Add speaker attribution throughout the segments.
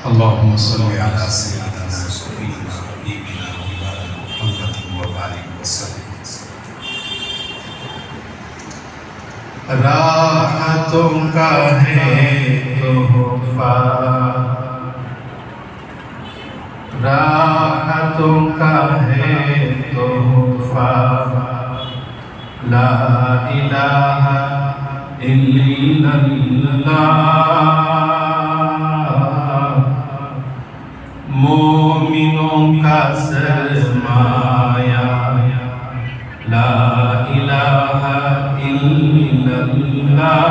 Speaker 1: اللهم صل على سيدنا وسيدنا حبيبنا مولانا محمد وبارك وسلم. راحتوں کا ہے تحفہ، راحتوں کا ہے تحفہ، لا الہ الا اللہ. مومنوں کا سرمایہ، لا الہ الا اللہ.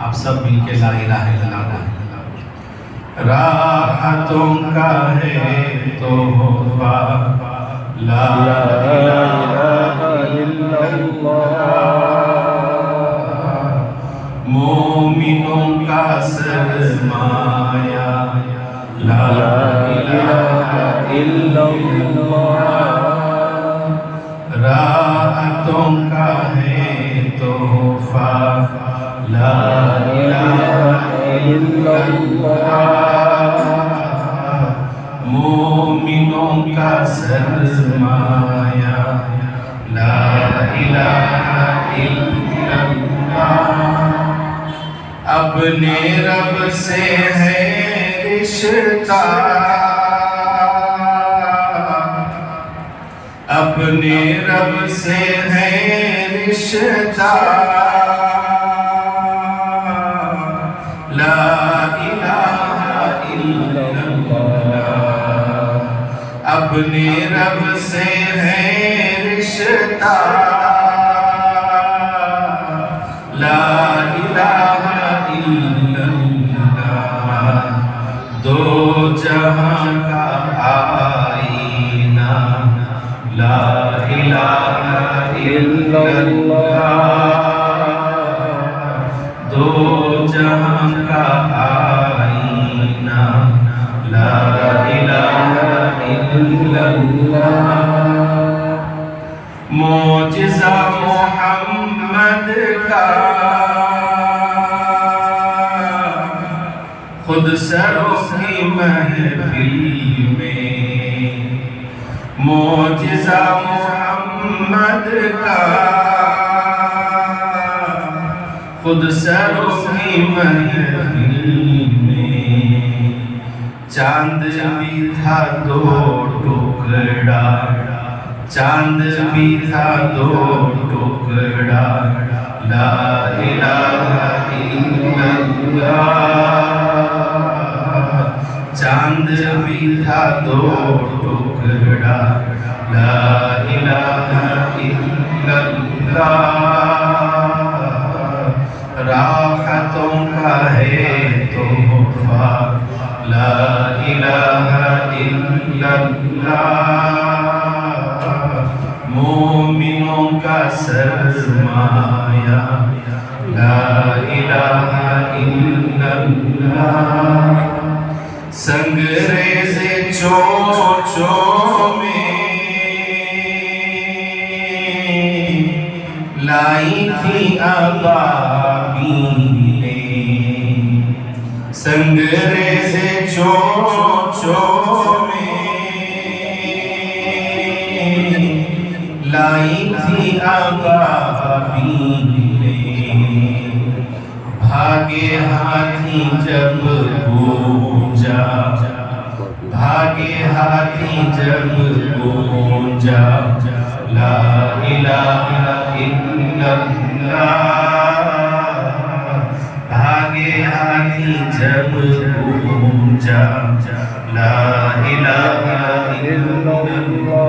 Speaker 1: آپ سب مل کے لا الہ الا اللہ. راحتوں کا ہے تحفہ، لا الہ الا اللہ. مومنوں کا سرمایہ، لا الہ الا اللہ. راحتوں کا ہے تحفہ، لا الہ الا اللہ. مومنوں کا سرمایہ، لا الہ الا اللہ. اپنے رب سے ہے رشتہ، اپنے رب سے ہے رشتہ، لا الہ الا اللہ. اپنے رب سے ہے رشتہ، لا الہ الا اللہ. دو جہاں کا آئینہ، لا الہ الا اللہ. دو جہاں کا آئینہ، لا الہ الا اللہ. معجزہ محمد کا خود سروں کی محفل میں، معجزہ محمد کا خود سروں کی محفل میں. چاند بھی تھا دو ٹکڑا، چاند بھی تھا دو ٹکڑا، لا الہ الا اللہ. چاند بھی تھا دو ٹکڑا، لا الہ الا اللہ. راحتوں کا ہے تحفہ، لا الہ الا اللہ. مومنوں کا سرمایہ، لا الہ الا اللہ. سنگریز چوچوں میں لائی تھی ابابیلیں، سنگریز چوچوں میں لائی تھی ابابیلیں. بھاگے ہاتھی جب گونجا، بھاگے ہاتھی جب گونجا، لا الہ الا اللہ. بھاگے ہاتھی جب گونجا، لا الہ الا اللہ.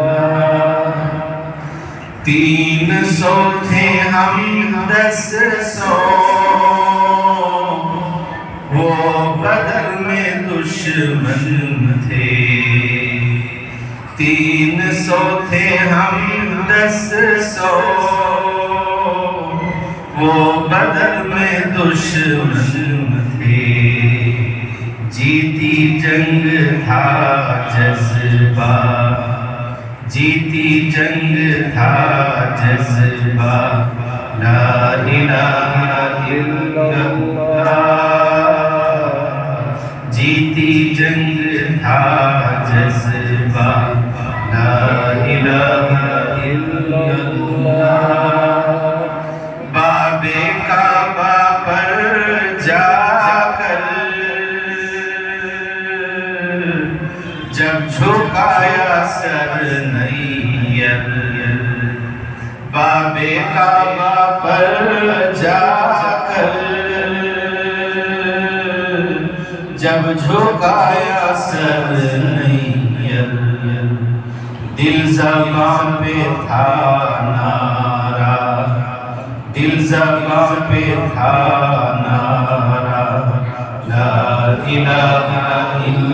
Speaker 1: 300 تھے ہم 1000، وہ بدر میں دشمن تھے. 300 تھے ہم 1000، وہ بدر میں دشمن تھے. جیتی جنگ تھا جذبہ، جیتی جنگ تھا جذبہ، لا الہ الا اللہ. جیتی جنگ تھا جذبہ لا الہ الا اللہ، باب کعبہ پر جا کر جب جھکایا سر نیر، باب کعبہ پر جا کر جب جھکایا سر نیر، دل زبان پہ تھا نعرہ، دل زبان پہ تھا نعرہ لا الہ الا